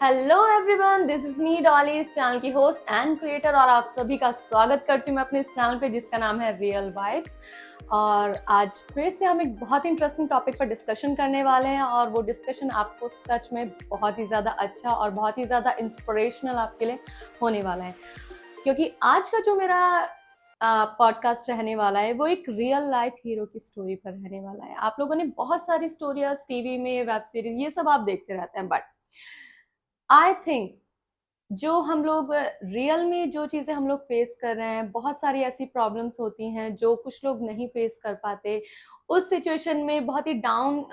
Hello everyone, this is me Dolly, इस channel की host and creator, और आप सभी का स्वागत करती हूँ मैं अपने इस चैनल पे जिसका नाम है रियल वाइब्स। और आज फिर से हम एक बहुत इंटरेस्टिंग टॉपिक पर डिस्कशन करने वाले हैं, और वो डिस्कशन आपको सच में बहुत ही ज़्यादा अच्छा और बहुत ही ज़्यादा इंस्पिरेशनल आपके लिए होने वाला है, क्योंकि आज का जो मेरा पॉडकास्ट रहने वाला है वो एक रियल लाइफ हीरो की स्टोरी पर रहने वाला है। आप लोगों ने बहुत सारी स्टोरीज टीवी में, वेब सीरीज, ये सब आप देखते रहते हैं, बट आई थिंक जो हम लोग रियल में जो चीज़ें हम लोग फेस कर रहे हैं, बहुत सारी ऐसी प्रॉब्लम्स होती हैं जो कुछ लोग नहीं फेस कर पाते। उस सिचुएशन में बहुत ही डाउन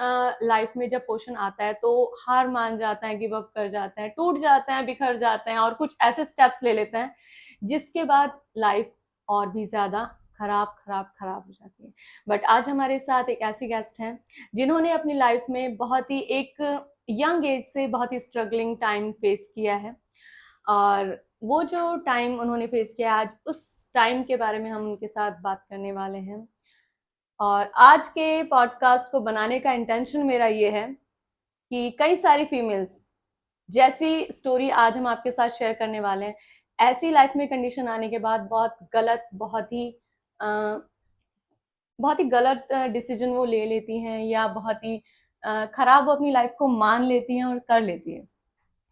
लाइफ में जब पोर्शन आता है तो हार मान जाते हैं, गिव अप कर जाते हैं, टूट जाते हैं, बिखर जाते हैं और कुछ ऐसे स्टेप्स ले लेते हैं जिसके बाद लाइफ और भी ज़्यादा खराब खराब खराब हो जाती है। बट आज हमारे साथ एक ऐसी गेस्ट हैं जिन्होंने अपनी लाइफ में बहुत ही एक यंग एज से बहुत ही स्ट्रगलिंग टाइम फेस किया है, और वो जो टाइम उन्होंने फेस किया, आज उस टाइम के बारे में हम उनके साथ बात करने वाले हैं। और आज के पॉडकास्ट को बनाने का इंटेंशन मेरा ये है कि कई सारी फीमेल्स जैसी स्टोरी आज हम आपके साथ शेयर करने वाले हैं, ऐसी लाइफ में कंडीशन आने के बाद बहुत गलत, बहुत ही गलत डिसीजन वो ले लेती हैं, या बहुत ही खराब वो अपनी लाइफ को मान लेती हैं और कर लेती हैं।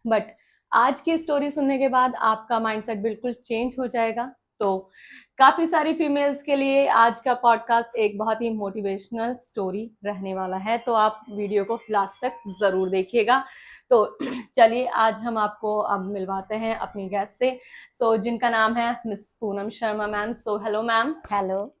बट आज की स्टोरी सुनने के बाद आपका माइंडसेट बिल्कुल चेंज हो जाएगा। तो काफी सारी फीमेल्स के लिए आज का पॉडकास्ट एक बहुत ही मोटिवेशनल स्टोरी रहने वाला है, तो आप वीडियो को लास्ट तक जरूर देखिएगा। तो चलिए आज हम आपको अब मिलवाते हैं अपनी गेस्ट से, जिनका नाम है miss Poonam Sharma ma'am. Hello ma'am. Hello.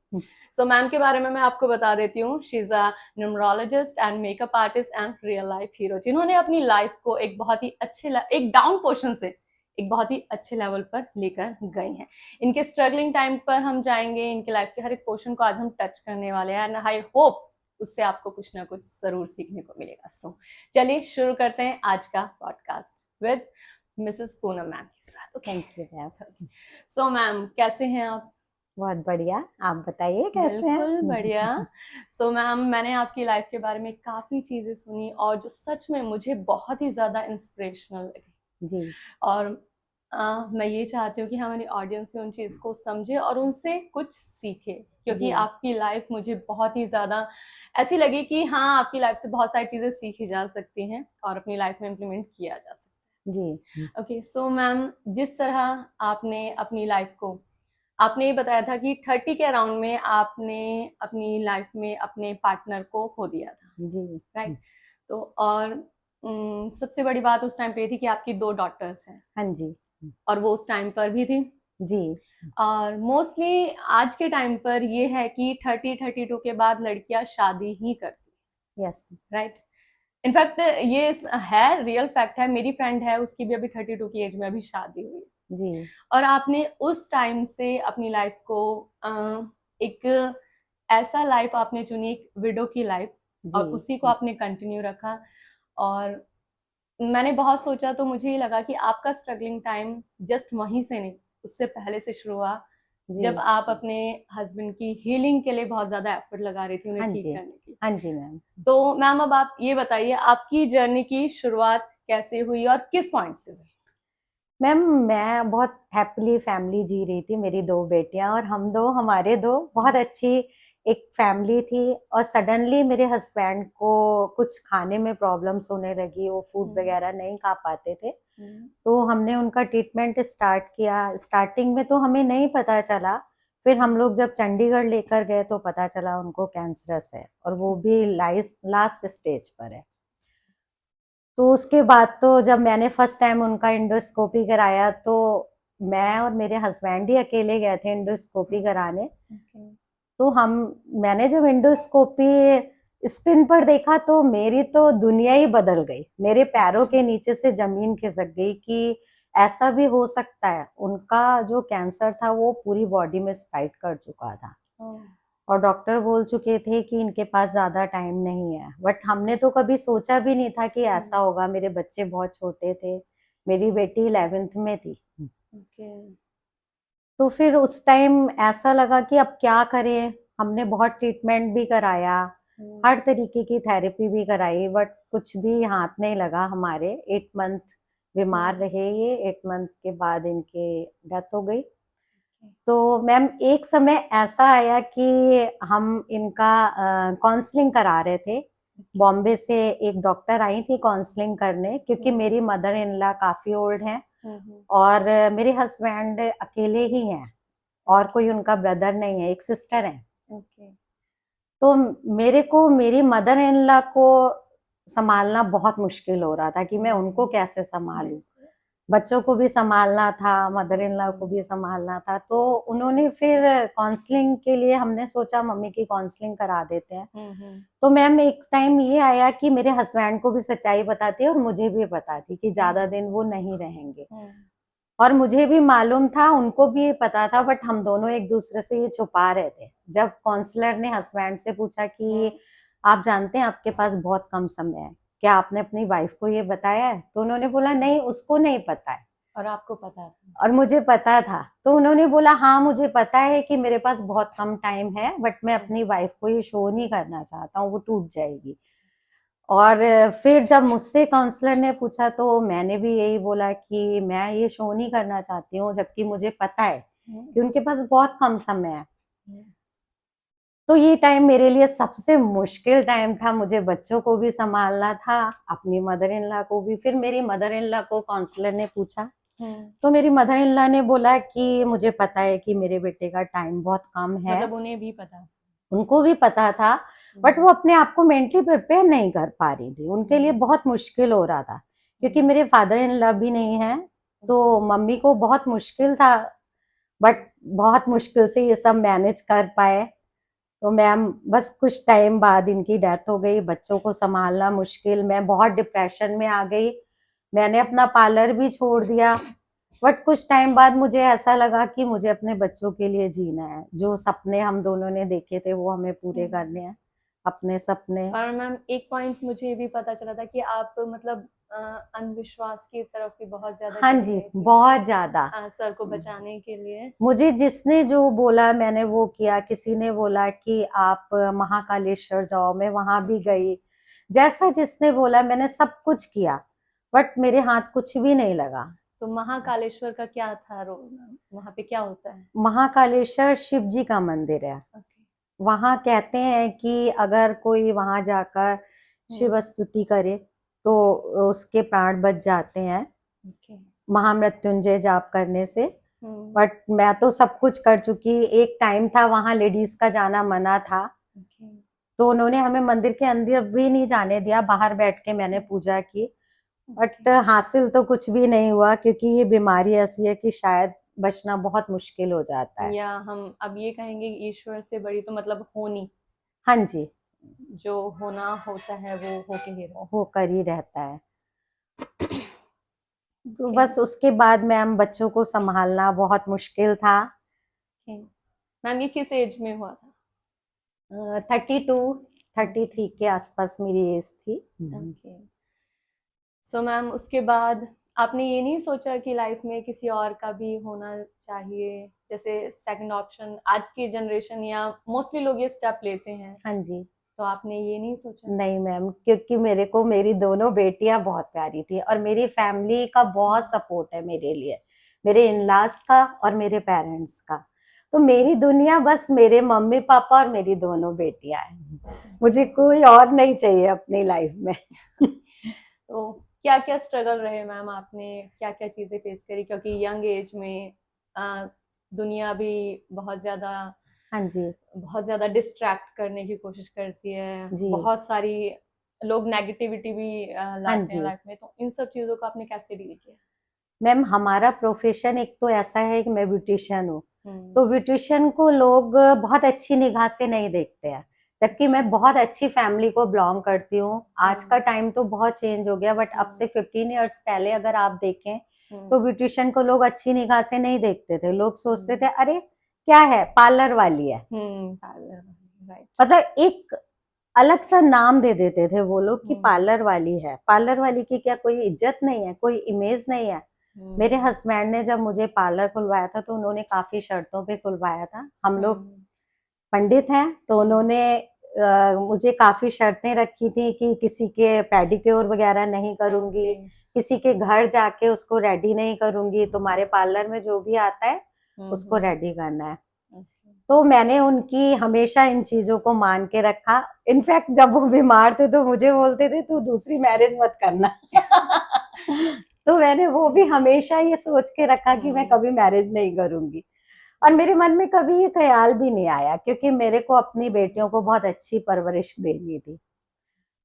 Ma'am के बारे में मैं आपको बता देती हूँ, she is a numerologist and makeup artist and real life hero, जिन्होंने अपनी लाइफ को एक बहुत ही एक डाउन पोर्शन से एक बहुत ही अच्छे लेवल पर लेकर गई हैं। इनके स्ट्रगलिंग टाइम पर हम जाएंगे, इनके लाइफ के हर एक पोर्शन को आज हम टच करने वाले हैं, एंड आई होप उससे आपको कुछ ना कुछ जरूर सीखने को मिलेगा। चलिए शुरू करते हैं आज का podcast with Mrs Poonam ma'am के साथ। Thank you ma'am. मैम कैसे हैं आप? बहुत बढ़िया, आप बताइए कैसे हैं? बिल्कुल बढ़िया। मैम, मैंने आपकी लाइफ के बारे में काफी चीजें सुनी और जो सच में मुझे बहुत ही ज्यादा इंस्पिरेशनल लगी जी। और मैं ये चाहती हूँ कि हमारी ऑडियंस से उन चीज को समझे और उनसे कुछ सीखे, क्योंकि जी। आपकी लाइफ मुझे बहुत ही ज्यादा ऐसी लगी कि हाँ, आपकी लाइफ से बहुत सारी चीजें सीखी जा सकती हैं और अपनी लाइफ में इम्प्लीमेंट किया जा सकता है। जी। ओके, मैम, जिस तरह आपने अपनी लाइफ को, आपने ये बताया था कि 30 के अराउंड में आपने अपनी लाइफ में अपने पार्टनर को खो दिया था, जी। राइट? तो और सबसे बड़ी बात उस टाइम पे थी कि आपकी 2 डॉटर्स हैं, हाँ जी। और वो उस टाइम पर भी थी। जी। और मोस्टली आज के टाइम पर ये है कि 30-32 के बाद लड़कियां शादी ही करती, यस। राइट? इनफैक्ट ये है, रियल फैक्ट है। मेरी फ्रेंड है, उसकी भी अभी 32 की एज में अभी शादी हुई। जी। और आपने उस टाइम से अपनी लाइफ को एक ऐसा लाइफ आपने चुनी, एक विडो की लाइफ, और उसी को आपने कंटिन्यू रखा। और मैंने बहुत सोचा तो मुझे ये लगा कि आपका स्ट्रगलिंग टाइम जस्ट वहीं से नहीं, उससे पहले से शुरू हुआ, जब आप अपने हस्बैंड की हीलिंग के लिए बहुत ज्यादा एफर्ट लगा रही थी उन्हें ठीक करने की। हाँ जी मैम। तो मैम, अब आप ये बताइए आपकी जर्नी की शुरुआत कैसे हुई और किस पॉइंट से हुई? मैम, मैं बहुत हैप्पीली फैमिली जी रही थी, मेरी 2 बेटियां और हम दो, हमारे 2 बहुत अच्छी एक फैमिली थी। और सडनली मेरे हस्बैंड को कुछ खाने में प्रॉब्लम्स होने लगी, वो फूड वगैरह नहीं खा पाते थे। तो हमने उनका ट्रीटमेंट स्टार्ट किया। स्टार्टिंग में तो हमें नहीं पता चला, फिर हम लोग जब चंडीगढ़ लेकर गए तो पता चला उनको कैंसरस है, और वो भी लास्ट स्टेज पर है। तो उसके बाद तो जब मैंने फर्स्ट टाइम उनका एंडोस्कोपी कराया, तो मैं और मेरे हस्बैंड ही अकेले गए थे एंडोस्कोपी कराने। तो मैंने जब एंडोस्कोपी स्क्रीन पर देखा तो मेरी तो दुनिया ही बदल गई, मेरे पैरों के नीचे से जमीन खिसक गई कि ऐसा भी हो सकता है। उनका जो कैंसर था वो पूरी बॉडी में स्प्रेड कर चुका था, और डॉक्टर बोल चुके थे कि इनके पास ज्यादा टाइम नहीं है। बट हमने तो कभी सोचा भी नहीं था कि ऐसा होगा। मेरे बच्चे बहुत छोटे थे, मेरी बेटी 11th में थी। तो फिर उस टाइम ऐसा लगा कि अब क्या करें। हमने बहुत ट्रीटमेंट भी कराया, हर तरीके की थेरेपी भी कराई, बट कुछ भी हाथ नहीं लगा हमारे। 8 मंथ बीमार रहे ये 8 मंथ के बाद इनके डेथ हो गई। तो मैम एक समय ऐसा आया कि हम इनका काउंसलिंग करा रहे थे। बॉम्बे से एक डॉक्टर आई थी काउंसलिंग करने, क्योंकि मेरी मदर इन लॉ काफी ओल्ड हैं और मेरे हस्बैंड अकेले ही हैं और कोई उनका ब्रदर नहीं है, एक सिस्टर है। ओके। तो मेरे को मेरी मदर इन लॉ को संभालना बहुत मुश्किल हो रहा था कि मैं उनको कैसे संभालूं। बच्चों को भी संभालना था, मदर इन लॉ को भी संभालना था। तो उन्होंने फिर काउंसलिंग के लिए हमने सोचा मम्मी की काउंसलिंग करा देते हैं। तो मैम एक टाइम ये आया कि मेरे हस्बैंड को भी सच्चाई बताती और मुझे भी पता थी कि ज्यादा दिन वो नहीं रहेंगे, और मुझे भी मालूम था, उनको भी पता था, बट हम दोनों एक दूसरे से ये छुपा रहे थे। जब काउंसलर ने हस्बैंड से पूछा कि आप जानते हैं आपके पास बहुत कम समय है, क्या आपने अपनी वाइफ को ये बताया है? तो उन्होंने बोला नहीं, उसको नहीं पता है। और आपको पता था? और मुझे पता था। तो उन्होंने बोला हाँ मुझे पता है कि मेरे पास बहुत कम टाइम है, बट मैं अपनी वाइफ को ये शो नहीं करना चाहता हूँ, वो टूट जाएगी। और फिर जब मुझसे काउंसलर ने पूछा तो मैंने भी यही बोला कि मैं ये शो नहीं करना चाहती हूँ, जबकि मुझे पता है कि उनके पास बहुत कम समय है। तो ये टाइम मेरे लिए सबसे मुश्किल टाइम था। मुझे बच्चों को भी संभालना था, अपनी मदर इन लॉ को भी। फिर मेरी मदर इन लॉ को काउंसलर ने पूछा, तो मेरी मदर इन लॉ ने बोला कि मुझे पता है कि मेरे बेटे का टाइम बहुत कम है। मतलब उन्हें भी पता? उनको भी पता था, बट वो अपने आप को मेंटली प्रिपेयर नहीं कर पा रही थी। उनके लिए बहुत मुश्किल हो रहा था, क्योंकि मेरे फादर इन लॉ भी नहीं है, तो मम्मी को बहुत मुश्किल था। बट बहुत मुश्किल से ये सब मैनेज कर पाए। तो मैम बस कुछ टाइम बाद इनकी डेथ हो गई। बच्चों को संभालना मुश्किल, मैं बहुत डिप्रेशन में आ गई। मैंने अपना पार्लर भी छोड़ दिया। बट कुछ टाइम बाद मुझे ऐसा लगा कि मुझे अपने बच्चों के लिए जीना है। जो सपने हम दोनों ने देखे थे वो हमें पूरे करने हैं, अपने सपने। और मैम एक पॉइंट मुझे ये भी पता चला था कि आप मतलब अंधविश्वास की तरफ भी बहुत ज्यादा हाँ चली जी, गई थी, बहुत ज्यादा। सर को बचाने के लिए। मुझे जिसने जो बोला मैंने वो किया। किसी ने बोला कि आप महाकालेश्वर जाओ, मैं वहां भी गई। जैसा जिसने बोला मैंने सब कुछ किया, बट मेरे हाथ कुछ भी नहीं लगा। तो महाकालेश्वर का क्या था रोल मैम? वहाँ पे क्या होता है? महाकालेश्वर शिव जी का मंदिर है। ओके। वहां कहते हैं कि अगर कोई वहां जाकर शिव स्तुति करे तो उसके प्राण बच जाते हैं, ओके। महामृत्युंजय जाप करने से। हम्म। बट मैं तो सब कुछ कर चुकी। एक टाइम था वहां लेडीज का जाना मना था, ओके। तो उन्होंने हमें मंदिर के अंदर भी नहीं जाने दिया। बाहर बैठ के मैंने पूजा की, बट हासिल तो कुछ भी नहीं हुआ, क्योंकि ये बीमारी ऐसी है कि शायद बचना बहुत मुश्किल हो जाता है। या हम अब ये कहेंगे कि ईश्वर से बड़ी तो मतलब होनी, हाँ जी, जो होना होता है वो होके ही रहता होकर ही रहता है। तो है। बस उसके बाद मैम बच्चों को संभालना बहुत मुश्किल था। मैम ये किस एज में हुआ था? 32-33 के आसपास मेरी एज थी। ओके। सो मैम उसके बाद आपने ये नहीं सोचा कि लाइफ में किसी और का भी होना चाहिए, जैसे सेकंड ऑप्शन? आज की जनरेशन या मोस्टली लोग ये स्टेप लेते हैं, हाँ जी, तो आपने ये नहीं सोचा? नहीं मैम, क्योंकि मेरे को मेरी दोनों बेटियां बहुत प्यारी थी और मेरी फैमिली का बहुत सपोर्ट है मेरे लिए, मेरे इन-लॉज का और मेरे पेरेंट्स का। तो मेरी दुनिया बस मेरे मम्मी पापा और मेरी दोनों बेटियां हैं। मुझे कोई और नहीं चाहिए अपनी लाइफ में। तो क्या क्या स्ट्रगल रहे मैम? आपने क्या क्या चीजें फेस करी? क्योंकि यंग एज में दुनिया भी बहुत हाँ जी, डिस्ट्रैक्ट करने की कोशिश करती है। जी, बहुत सारी लोग नेगेटिविटी भी हाँ लाते हैं जी। लाइफ में, तो इन सब चीजों को आपने कैसे डील किया? मैम हमारा प्रोफेशन एक तो ऐसा है कि मैं ब्यूटिशियन हूँ, हम्म। तो ब्यूटिशियन को लोग बहुत अच्छी निगाह से नहीं देखते हैं, जबकि मैं बहुत अच्छी फैमिली को बिलोंग करती हूँ। आज का टाइम तो बहुत चेंज हो गया, बट अब से 15 इयर्स पहले अगर आप देखें तो ब्यूटिशियन को लोग अच्छी निगाह से नहीं देखते थे। लोग सोचते थे अरे क्या है, पार्लर वाली है। राइट। मतलब एक अलग सा नाम दे देते थे वो लोग कि पार्लर वाली है। पार्लर वाली की क्या कोई इज्जत नहीं है, कोई इमेज नहीं है। मेरे हस्बैंड ने जब मुझे पार्लर खुलवाया था तो उन्होंने काफी शर्तों पे खुलवाया था। हम लोग पंडित हैं, तो उन्होंने मुझे काफी शर्तें रखी थी कि किसी के पेडिक्योर वगैरह नहीं करूंगी, ओके। किसी के घर जाके उसको रेडी नहीं करूंगी, तुम्हारे पार्लर में जो भी आता है उसको रेडी करना है। ओके। तो मैंने उनकी हमेशा इन चीजों को मान के रखा। इनफैक्ट जब वो बीमार थे तो मुझे बोलते थे तू दूसरी मैरिज मत करना। तो मैंने वो भी हमेशा ये सोच के रखा कि मैं कभी मैरिज नहीं करूंगी। और मेरे मन में कभी ये ख्याल भी नहीं आया, क्योंकि मेरे को अपनी बेटियों को बहुत अच्छी परवरिश देनी थी।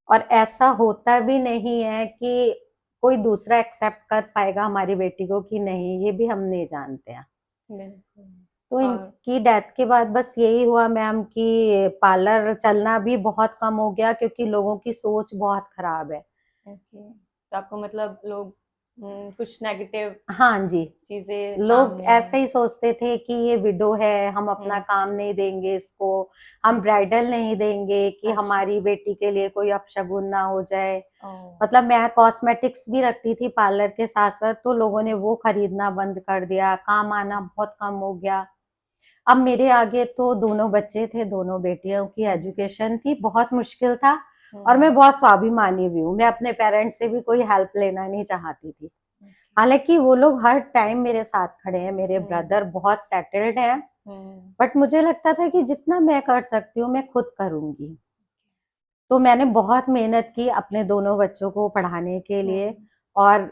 और ऐसा होता भी नहीं है कि कोई दूसरा एक्सेप्ट कर पाएगा हमारी बेटी को कि नहीं, ये भी हम नहीं जानते हैं। बिल्कुल। तो और इनकी डेथ के बाद बस यही हुआ मैम कि पार्लर चलना भी बहुत कम हो गया, क्योंकि लोगों की सोच बहुत खराब है। ओके, तो आपको मतलब लोग कुछ नेगेटिव हाँ जी, चीजें लोग सामने ऐसे ही सोचते थे कि ये विडो है, हम अपना काम नहीं देंगे इसको, हम ब्राइडल नहीं देंगे कि अच्छा। हमारी बेटी के लिए कोई अपशगुन ना हो जाए। ओह, मतलब मैं कॉस्मेटिक्स भी रखती थी पार्लर के साथ साथ, तो लोगों ने वो खरीदना बंद कर दिया, काम आना बहुत कम हो गया। अब मेरे आगे तो दोनों बच्चे थे, दोनों बेटियों की एजुकेशन थी, बहुत मुश्किल था। और मैं बहुत स्वाभिमानी भी हूँ, मैं अपने पेरेंट्स से भी कोई हेल्प लेना नहीं चाहती थी। हालांकि वो लोग हर टाइम मेरे साथ खड़े हैं, मेरे ब्रदर बहुत सेटल्ड हैं, बट मुझे लगता था कि जितना मैं कर सकती हूँ मैं खुद करूंगी। तो मैंने बहुत मेहनत की अपने दोनों बच्चों को पढ़ाने के लिए, और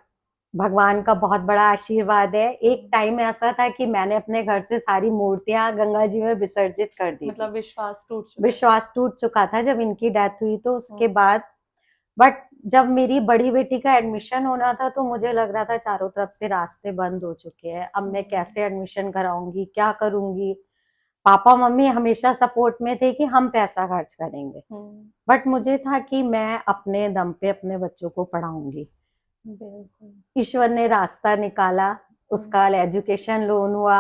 भगवान का बहुत बड़ा आशीर्वाद है। एक टाइम ऐसा था कि मैंने अपने घर से सारी मूर्तियां गंगा जी में विसर्जित कर दी थी। मतलब विश्वास टूट चुका। विश्वास टूट चुका था जब इनकी डेथ हुई, तो उसके बाद। बट जब मेरी बड़ी बेटी का एडमिशन होना था तो मुझे लग रहा था चारों तरफ से रास्ते बंद हो चुके हैं, अब मैं कैसे एडमिशन कराऊंगी, क्या करूंगी। पापा मम्मी हमेशा सपोर्ट में थे कि हम पैसा खर्च करेंगे, बट मुझे था कि मैं अपने दम पे अपने बच्चों को पढ़ाऊंगी। बिल्कुल। ईश्वर ने रास्ता निकाला, उसका एजुकेशन लोन हुआ,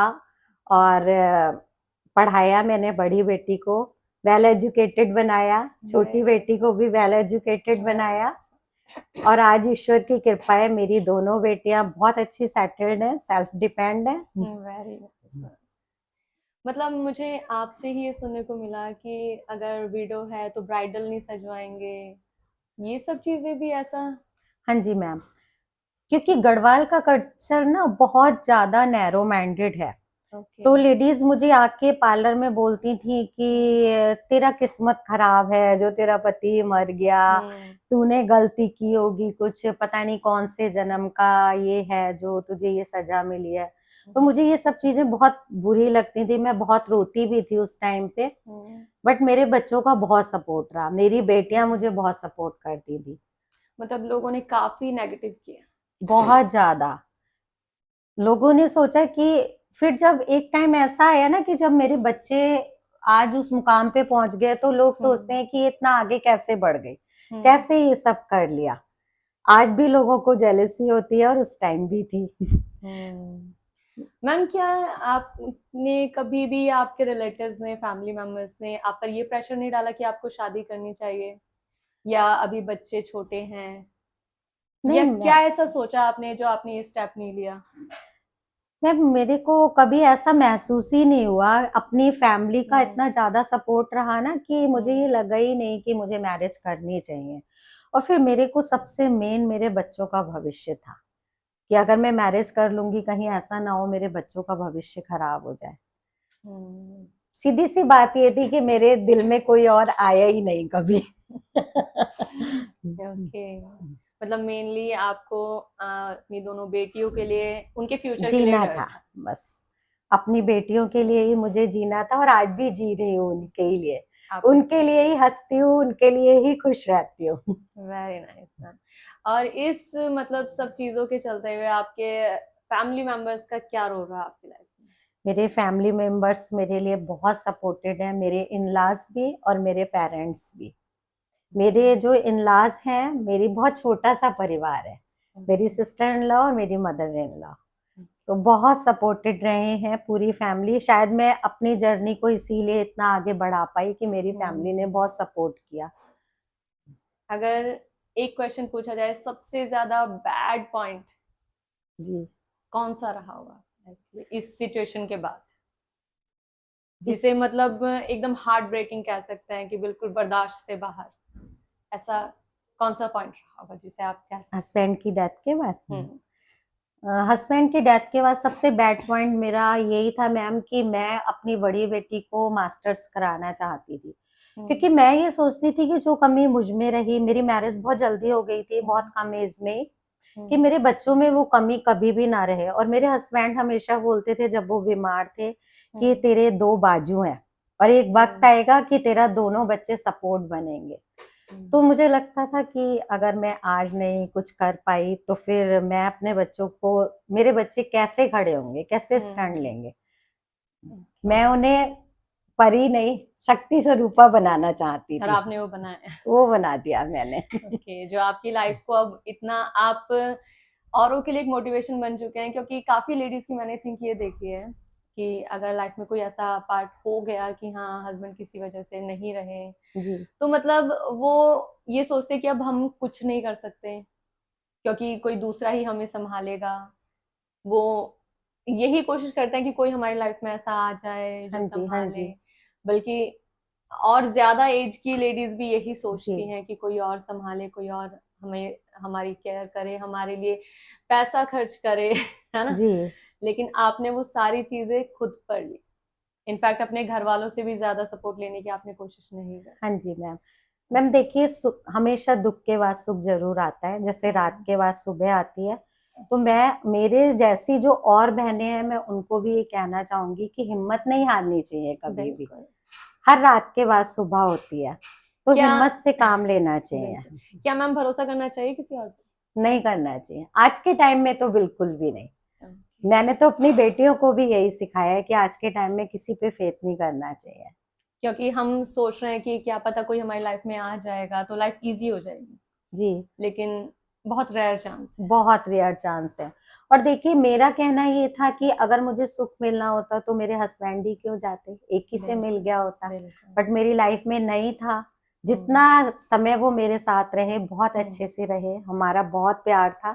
और पढ़ाया मैंने बड़ी बेटी को, वेल एजुकेटेड बनाया, छोटी बेटी को भी वेल एजुकेटेड बनाया। और आज ईश्वर की कृपा है, मेरी दोनों बेटियां बहुत अच्छी सेटल्ड हैं, सेल्फ डिपेंड हैं। Very nice. मतलब मुझे आपसे ही ये सुनने को मिला कि अगर विडो है तो ब्राइडल नहीं सजवाएंगे, ये सब चीजें भी ऐसा। हाँ जी मैम, क्योंकि गढ़वाल का कल्चर ना बहुत ज्यादा नैरो माइंडेड है। ओके। तो लेडीज मुझे आके पार्लर में बोलती थी कि तेरा किस्मत खराब है जो तेरा पति मर गया, तूने गलती की होगी कुछ, पता नहीं कौन से जन्म का ये है जो तुझे ये सजा मिली है। तो मुझे ये सब चीजें बहुत बुरी लगती थी, मैं बहुत रोती भी थी उस टाइम पे। बट मेरे बच्चों का बहुत सपोर्ट रहा, मेरी बेटियां मुझे बहुत सपोर्ट करती थी। मतलब लोगों ने काफी नेगेटिव किया। बहुत ज्यादा लोगों ने सोचा कि, फिर जब एक टाइम ऐसा आया ना कि जब मेरे बच्चे आज उस मुकाम पे पहुंच गए, तो लोग सोचते हैं कि ये इतना आगे कैसे बढ़ गई, कैसे ये सब कर लिया। आज भी लोगों को जेलसी होती है, और उस टाइम भी थी। मैम, क्या आपने कभी भी, आपके रिलेटिव्स ने, फैमिली मेंबर्स ने आप पर ये प्रेशर नहीं डाला कि आपको शादी करनी चाहिए, या अभी बच्चे छोटे हैं, नहीं या मैं क्या ऐसा सोचा आपने जो आपने ये स्टेप नहीं लिया? मैं मेरे को कभी ऐसा महसूस ही नहीं हुआ, अपनी फैमिली का इतना ज्यादा सपोर्ट रहा ना कि मुझे ये लगा ही नहीं कि मुझे मैरिज करनी चाहिए। और फिर मेरे को सबसे मेन मेरे बच्चों का भविष्य था, कि अगर मैं मैरिज कर लूंगी कहीं ऐसा ना हो मेरे बच्चों का भविष्य खराब हो जाए। सीधी सी बात ये थी कि मेरे दिल में कोई और आया ही नहीं कभी। ओके। मतलब मेनली आपको अपनी दोनों बेटियों के लिए, उनके फ्यूचर के लिए जीना डर था, था। बस अपनी बेटियों के लिए ही मुझे जीना था, और आज भी जी रही हूँ उनके ही लिए, उनके लिए ही हंसती हूँ, उनके लिए ही खुश रहती हूँ। Very nice ma'am. और इस मतलब सब चीजों के चलते हुए आपके फैमिली मेंबर्स का क्या रोल रहा आपकी लाइफ में? मेरे फैमिली मेंबर्स मेरे लिए बहुत सपोर्टेड है, मेरे इन-लॉज भी और मेरे पेरेंट्स भी। मेरे जो इन-लॉज हैं, मेरी बहुत छोटा सा परिवार है, मेरी सिस्टर इन लॉ और मेरी मदर इन लॉ, तो बहुत सपोर्टेड रहे हैं पूरी फैमिली। शायद मैं अपनी जर्नी को इसीलिए इतना आगे बढ़ा पाई कि मेरी फैमिली ने बहुत सपोर्ट किया। अगर एक क्वेश्चन पूछा जाए, सबसे ज्यादा बैड पॉइंट जी, कौन सा रहा होगा इस सिचुएशन के बाद? जिसे मतलब एकदम हार्ट ब्रेकिंग कह सकते हैं कि बिल्कुल बर्दाश्त से बाहर, ऐसा कौन सा पॉइंट रहा होगा जिसे आप कह सकते हस्बैंड की डेथ के बाद हैं? हस्बैंड की डेथ के बाद सबसे बैड पॉइंट मेरा यही था मैम कि मैं अपनी बड़ी बेटी को मास्टर्स कराना चाहती थी, क्योंकि मैं ये सोचती थी कि जो कमी मुझ में रही, मेरी मैरिज बहुत जल्दी हो गई थी, बहुत कम एज में, कि मेरे बच्चों में वो कमी कभी भी ना रहे। और मेरे हस्बैंड हमेशा बोलते थे जब वो बीमार थे कि तेरे दो बाजू हैं और एक वक्त आएगा कि तेरा दोनों बच्चे सपोर्ट बनेंगे। तो मुझे लगता था कि अगर मैं आज नहीं कुछ कर पाई तो फिर मैं अपने बच्चों को, मेरे बच्चे कैसे खड़े होंगे, कैसे स्टैंड लेंगे। मैं उन्हें परी नहीं शक्ति स्वरूपा बनाना चाहती और थी। आपने वो बनाया। वो बना दिया मैंने। ओके, जो आपकी लाइफ को अब इतना आप औरों के लिए एक मोटिवेशन बन चुके हैं, क्योंकि काफी लेडीज की मैंने थिंक ये देखी है कि अगर लाइफ में कोई ऐसा पार्ट हो गया कि हाँ हस्बैंड किसी वजह से नहीं रहे, जी तो मतलब वो ये सोचते कि अब हम कुछ नहीं कर सकते क्योंकि कोई दूसरा ही हमें संभालेगा। वो यही कोशिश करते हैं कि कोई हमारी लाइफ में ऐसा आ जाए जो हाँ जी हाँ संभाले। जी बल्कि और ज्यादा एज की लेडीज भी यही जी सोचती हैं कि कोई और संभाले, कोई और हमें हमारी केयर करे, हमारे लिए पैसा खर्च करे, है ना। जी लेकिन आपने वो सारी चीजें खुद पर ली। इनफैक्ट अपने घर वालों से भी ज्यादा सपोर्ट लेने की आपने कोशिश नहीं की। हाँ जी मैम। मैम देखिए, हमेशा दुख के बाद सुख जरूर आता है, जैसे रात के बाद सुबह आती है। तो मैं, मेरे जैसी जो और बहनें हैं, मैं उनको भी ये कहना चाहूंगी कि हिम्मत नहीं हारनी चाहिए कभी भी। बिल्कुल। हर रात के बाद सुबह होती है, तो क्या हिम्मत से काम लेना चाहिए। बिल्कुल, क्या मैम भरोसा करना चाहिए किसी और पे? नहीं करना चाहिए आज के टाइम में, तो बिल्कुल भी नहीं। Okay. मैंने तो अपनी बेटियों को भी यही सिखाया है कि आज के टाइम में किसी पे फेथ नहीं करना चाहिए। क्योंकि हम सोच रहे हैं कि क्या पता कोई हमारी लाइफ में आ जाएगा तो लाइफ इजी हो जाएगी, जी लेकिन बहुत रेयर चांस है। बहुत रेयर चांस है। और देखिए, मेरा कहना ये था कि अगर मुझे सुख मिलना होता तो मेरे हस्बैंड ही क्यों जाते, एक ही से मिल गया होता। बिल्कुल। बट मेरी लाइफ में नहीं था। जितना समय वो मेरे साथ रहे, बहुत अच्छे से रहे, हमारा बहुत प्यार था,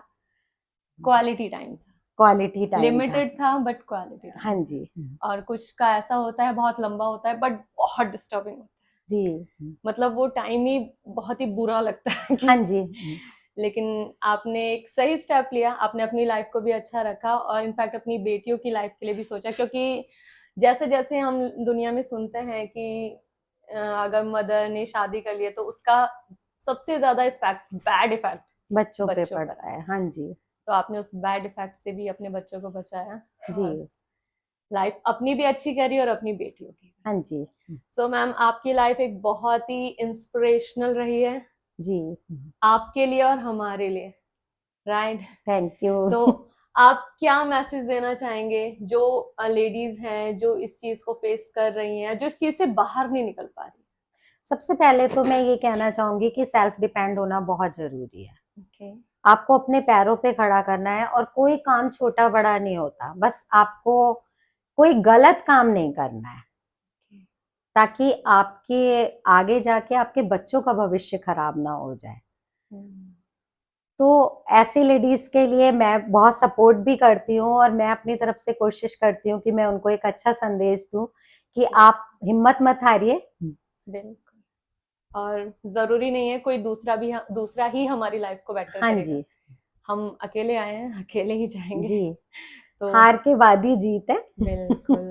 क्वालिटी टाइम था, क्वालिटी टाइम था। लिमिटेड था बट क्वालिटी टाइम। हाँ जी और कुछ का ऐसा होता है बहुत लंबा होता है बट बहुत डिस्टर्बिंग होता है। जी मतलब वो टाइम ही बहुत ही बुरा लगता है कि हाँ जी लेकिन आपने एक सही स्टेप लिया, आपने अपनी लाइफ को भी अच्छा रखा और इनफैक्ट अपनी बेटियों की लाइफ के लिए भी सोचा। क्योंकि जैसे जैसे हम दुनिया में सुनते हैं कि अगर मदर ने शादी कर लिया तो उसका सबसे ज्यादा इफेक्ट, बैड इफेक्ट बच्चों पे बच्चों पर पड़ता आता है। है। हाँ जी तो आपने उस बैड इफेक्ट से भी अपने बच्चों को बचाया जी और लाइफ अपनी भी अच्छी करी और अपनी बेटियों की। हाँ जी सो मैम, आपकी लाइफ एक बहुत ही इंस्पिरेशनल रही है जी। आपके लिए और हमारे लिए, राइट? Thank you. तो आप क्या मैसेज देना चाहेंगे जो लेडीज हैं जो इस चीज को फेस कर रही हैं, जो इस चीज से बाहर नहीं निकल पा रही? सबसे पहले तो मैं ये कहना चाहूंगी कि सेल्फ डिपेंड होना बहुत जरूरी है। ओके। आपको अपने पैरों पे खड़ा करना है और कोई काम छोटा बड़ा नहीं होता, बस आपको कोई गलत काम नहीं करना है, ताकि आपके आगे जाके आपके बच्चों का भविष्य खराब ना हो जाए। तो ऐसी लेडीज के लिए मैं बहुत सपोर्ट भी करती हूँ और मैं अपनी तरफ से कोशिश करती हूँ कि मैं उनको एक अच्छा संदेश दूं कि आप हिम्मत मत हारिए। बिल्कुल। और जरूरी नहीं है कोई दूसरा ही हमारी लाइफ को बेटर हाँ करेगा। जी हम अकेले आए हैं, अकेले ही जाएंगे। जी, तो हार के बाद ही जीत है। बिल्कुल।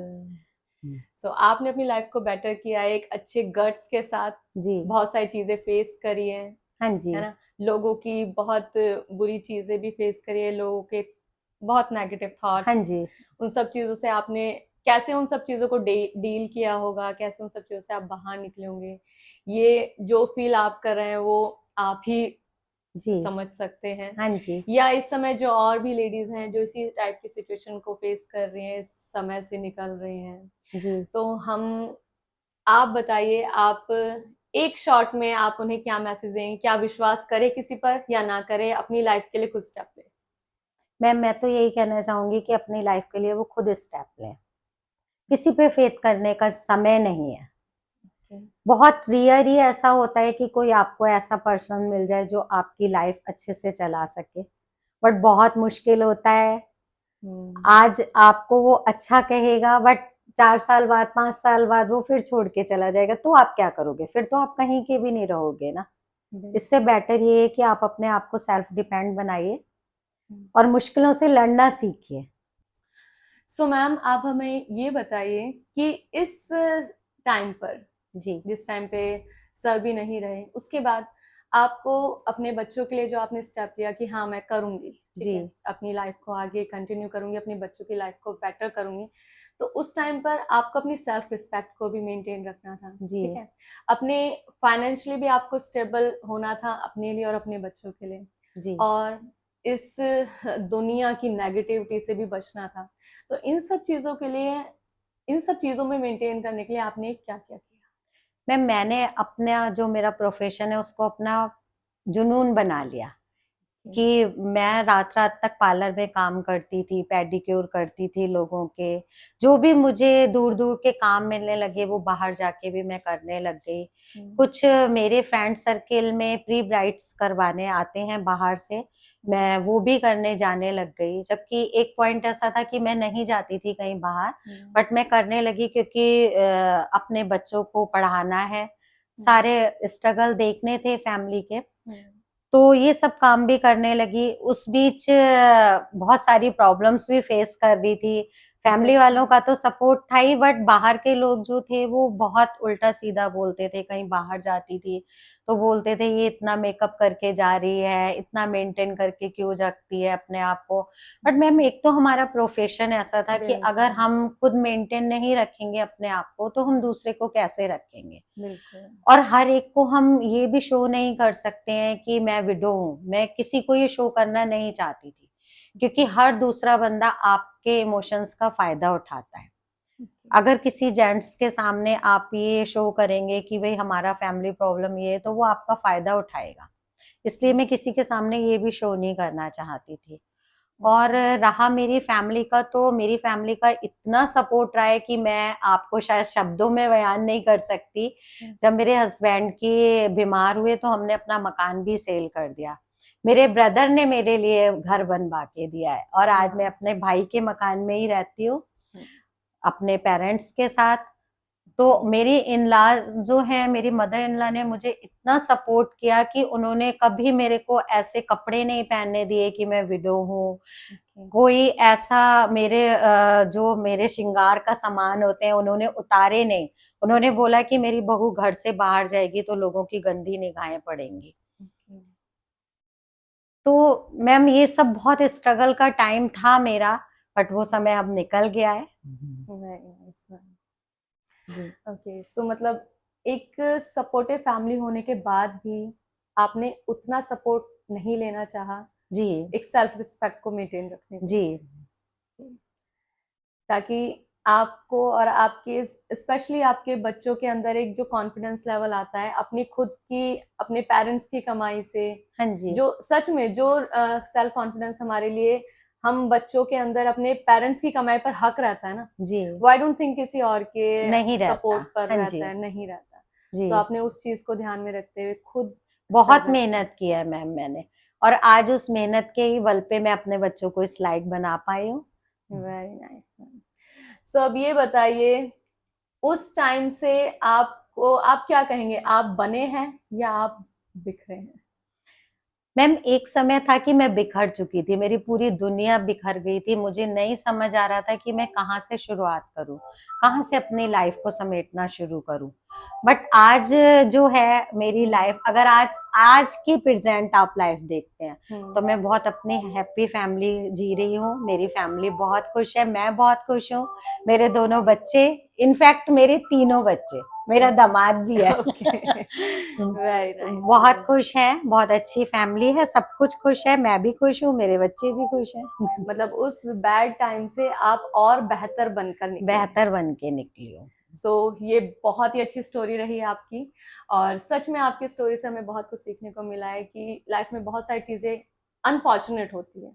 सो आपने अपनी लाइफ को बेटर किया है एक अच्छे गट्स के साथ, जी बहुत सारी चीजें फेस करी हैं, हाँ जी है ना। लोगों की बहुत बुरी चीजें भी फेस करी है, लोगों के बहुत नेगेटिव हाँ थॉट्स, जी उन सब चीजों से आपने कैसे उन सब चीजों को डील किया होगा, कैसे उन सब चीजों से आप बाहर निकले होंगे, ये जो फील आप कर रहे हैं वो आप ही जी समझ सकते हैं। हाँ जी या इस समय जो और भी लेडीज हैं जो इसी टाइप की सिचुएशन को फेस कर रही हैं, इस समय से निकल रही हैं, जी। तो आप बताइए, आप एक शॉर्ट में आप उन्हें क्या मैसेज देंगे? क्या विश्वास करे किसी पर या ना करे, अपनी लाइफ के लिए खुद स्टेप ले? मैम, मैं तो यही कहना चाहूंगी कि अपनी लाइफ के लिए वो खुद स्टेप लें, किसी पे फेथ करने का समय नहीं है। बहुत रियर ही ऐसा होता है कि कोई आपको ऐसा पर्सन मिल जाए जो आपकी लाइफ अच्छे से चला सके, बट बहुत मुश्किल होता है। आज आपको वो अच्छा कहेगा, बट 4 साल बाद 5 साल बाद वो फिर छोड़ के चला जाएगा, तो आप क्या करोगे? फिर तो आप कहीं के भी नहीं रहोगे ना। इससे बेटर ये है कि आप अपने आप को सेल्फ डिपेंड बनाइए और मुश्किलों से लड़ना सीखिए। सो मैम, आप हमें ये बताइए कि इस टाइम पर, जी जिस टाइम पे सर भी नहीं रहे, उसके बाद आपको अपने बच्चों के लिए जो आपने स्टेप लिया कि हाँ मैं करूंगी, ठीक जी है, अपनी लाइफ को आगे कंटिन्यू करूंगी, अपने बच्चों की लाइफ को बेटर करूंगी, तो उस टाइम पर आपको अपनी सेल्फ रिस्पेक्ट को भी मेंटेन रखना था, जी ठीक है, अपने फाइनेंशियली भी आपको स्टेबल होना था अपने लिए और अपने बच्चों के लिए, जी और इस दुनिया की नेगेटिविटी से भी बचना था। तो इन सब चीजों के लिए, इन सब चीजों में मेंटेन करने के लिए आपने क्या क्या किया? मैंने अपना जो मेरा प्रोफेशन है उसको अपना जुनून बना लिया कि मैं रात रात तक पार्लर में काम करती थी, पेडिक्योर करती थी लोगों के। जो भी मुझे दूर दूर के काम मिलने लगे वो बाहर जाके भी मैं करने लग गई। कुछ मेरे फ्रेंड सर्किल में प्री ब्राइड्स करवाने आते हैं बाहर से, मैं वो भी करने जाने लग गई। जबकि एक पॉइंट ऐसा था कि मैं नहीं जाती थी कहीं बाहर, बट मैं करने लगी क्योंकि अपने बच्चों को पढ़ाना है, सारे स्ट्रगल देखने थे फैमिली के, तो ये सब काम भी करने लगी। उस बीच बहुत सारी प्रॉब्लम्स भी फेस कर रही थी। फैमिली वालों का तो सपोर्ट था ही, बट बाहर के लोग जो थे वो बहुत उल्टा सीधा बोलते थे। कहीं बाहर जाती थी तो बोलते थे ये इतना मेकअप करके जा रही है, इतना मेंटेन करके क्यों रखती है अपने आप को। बट मैम एक तो हमारा प्रोफेशन ऐसा था कि अगर हम खुद मेंटेन नहीं रखेंगे अपने आप को तो हम दूसरे को कैसे रखेंगे। और हर एक को हम ये भी शो नहीं कर सकते हैं कि मैं विडो हूँ, मैं किसी को ये शो करना नहीं चाहती थी, क्योंकि हर दूसरा बंदा आपके इमोशंस का फायदा उठाता है। अगर किसी जेंट्स के सामने आप ये शो करेंगे कि भाई हमारा फैमिली प्रॉब्लम ये है, तो वो आपका फायदा उठाएगा। इसलिए मैं किसी के सामने ये भी शो नहीं करना चाहती थी। और रहा मेरी फैमिली का, तो मेरी फैमिली का इतना सपोर्ट रहा है कि मैं आपको शायद शब्दों में बयान नहीं कर सकती। जब मेरे हस्बैंड की बीमार हुए तो हमने अपना मकान भी सेल कर दिया। मेरे ब्रदर ने मेरे लिए घर बनवा के दिया है और आज मैं अपने भाई के मकान में ही रहती हूँ अपने पेरेंट्स के साथ। तो मेरी इन लॉज जो है, मेरी मदर इन लॉ ने मुझे इतना सपोर्ट किया कि उन्होंने कभी मेरे को ऐसे कपड़े नहीं पहनने दिए कि मैं विडो हूँ। कोई ऐसा मेरे जो मेरे श्रृंगार का सामान होते हैं उन्होंने उतारे नहीं। उन्होंने बोला कि मेरी बहू घर से बाहर जाएगी तो लोगों की गंदी निगाहें पड़ेंगी। तो मैम ये सब बहुत स्ट्रगल का टाइम था मेरा, बट वो समय अब निकल गया है। ओके, सो मतलब एक सपोर्टिव फैमिली होने के बाद भी आपने उतना सपोर्ट नहीं लेना चाहा जी एक सेल्फ रिस्पेक्ट को मेंटेन रखने के जी लिए, ताकि आपको और आपके स्पेशली आपके बच्चों के अंदर एक जो कॉन्फिडेंस लेवल आता है अपनी खुद की, अपने पेरेंट्स की कमाई से, हाँ जी जो सच में जो सेल्फ कॉन्फिडेंस हमारे लिए, हम बच्चों के अंदर अपने पेरेंट्स की कमाई पर हक रहता है ना, जी वो आई डोंट थिंक किसी और के नहीं सपोर्ट रहता। पर हाँ रहता जी है, नहीं रहता। जी सो आपने उस चीज को ध्यान में रखते हुए खुद बहुत struggle मेहनत की है मैम मैंने, और आज उस मेहनत के ही बल पे मैं अपने बच्चों को इस लायक बना पाई हूँ। Very nice ma'am. सो अब ये बताइए, उस टाइम से आपको, आप क्या कहेंगे, आप बने हैं या आप बिखरे हैं? मैम एक समय था कि मैं बिखर चुकी थी, मेरी पूरी दुनिया बिखर गई थी। मुझे नहीं समझ आ रहा था कि मैं कहाँ से शुरुआत करूँ, कहाँ से अपनी लाइफ को समेटना शुरू करूँ। बट आज जो है मेरी लाइफ, अगर आज आज की प्रेजेंट आप लाइफ देखते हैं तो मैं बहुत अपनी हैप्पी फैमिली जी रही हूँ। मेरी फैमिली बहुत खुश है, मैं बहुत खुश हूँ। मेरे दोनों बच्चे, इनफैक्ट मेरे तीनों बच्चे, मेरा दामाद भी है वेरी नाइस। बहुत खुश है, बहुत अच्छी फैमिली है, सब कुछ खुश है, मैं भी खुश हूँ, मेरे बच्चे भी खुश हैं। मतलब उस बैड टाइम से आप और बेहतर बनकर निकले। बेहतर बन के निकली हूँ। सो ये बहुत ही अच्छी स्टोरी रही है आपकी, और सच में आपकी स्टोरी से हमें बहुत कुछ सीखने को मिला है कि लाइफ में बहुत सारी चीजें अनफॉर्चुनेट होती है।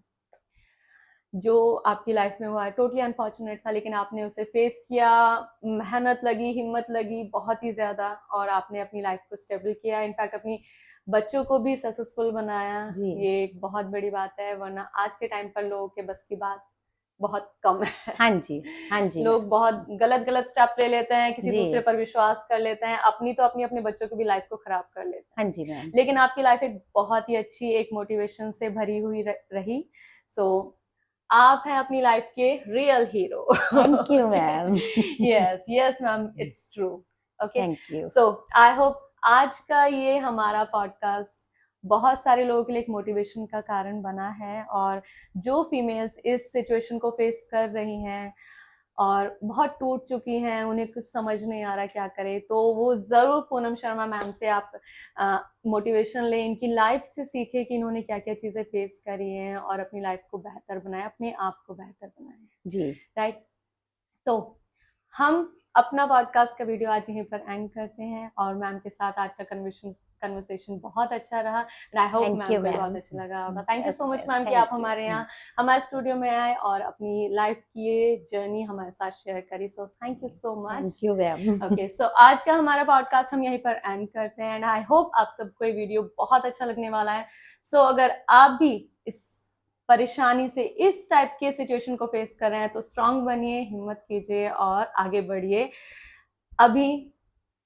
जो आपकी लाइफ में हुआ है टोटली अनफॉर्चुनेट था, लेकिन आपने उसे फेस किया, मेहनत लगी, हिम्मत लगी बहुत ही ज्यादा, और आपने अपनी लाइफ को स्टेबल किया, इनफैक्ट अपनी बच्चों को भी सक्सेसफुल बनाया। जी ये एक बहुत बड़ी बात है, वरना आज के टाइम पर लोगों के बस की बात बहुत कम है। हाँ जी, हाँ जी लोग मैम। बहुत गलत गलत स्टेप ले लेते हैं, किसी जी। दूसरे पर विश्वास कर लेते हैं, अपनी तो अपने बच्चों की भी लाइफ को खराब कर लेते हैं। हाँ जी मैम। लेकिन आपकी लाइफ एक बहुत ही अच्छी, एक मोटिवेशन से भरी हुई रही। सो आप हैं अपनी लाइफ के real hero. Thank you ma'am. Yes yes ma'am, it's true. Okay, thank you. So I hope आज का ये हमारा पॉडकास्ट बहुत सारे लोगों के लिए एक मोटिवेशन का कारण बना है, और जो फीमेल्स इस सिचुएशन को फेस कर रही हैं और बहुत टूट चुकी हैं, उन्हें कुछ समझ नहीं आ रहा क्या करे, तो वो ज़रूर पूनम शर्मा मैम से आप मोटिवेशन लें, इनकी लाइफ से सीखें कि इन्होंने क्या क्या चीज़ें फेस करी हैं और अपनी लाइफ को बेहतर बनाया, अपने आप को बेहतर बनाया। जी। राइट, तो हम अपना पॉडकास्ट का वीडियो आज यहीं पर एंड करते हैं, और मैम के साथ आज का कन्वर्सेशन बहुत अच्छा रहा, and I hope Thank ma'am you, को भी ma'am. बहुत अच्छा लगा होगा। Thank you Yes, so much yes, ma'am कि thank आप you. हमारे यहाँ हमारे स्टूडियो में आए और अपनी लाइफ की ये जर्नी हमारे साथ शेयर करी। So thank you so much. Thank you, ma'am. Okay, so आज का हमारा पॉडकास्ट हम यहीं पर एंड करते हैं, एंड आई होप आप सबको ये वीडियो बहुत अच्छा लगने वाला है। सो अगर आप भी इस परेशानी से, इस टाइप के सिचुएशन को फेस कर रहे हैं, तो स्ट्रांग बनिए, हिम्मत कीजिए और आगे बढ़िए। अभी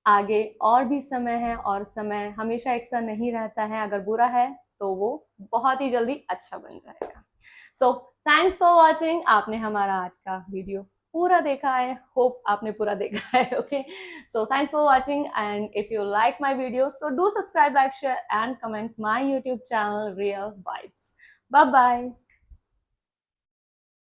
आगे और भी समय है, और समय हमेशा एक सा नहीं रहता है, अगर बुरा है तो वो बहुत ही जल्दी अच्छा बन जाएगा। सो थैंक्स फॉर वॉचिंग। आपने हमारा आज का वीडियो पूरा देखा है, होप आपने पूरा देखा है। Okay, so thanks for watching, and if you like my video so do subscribe, like, share and comment my YouTube channel real vibes. Bye bye.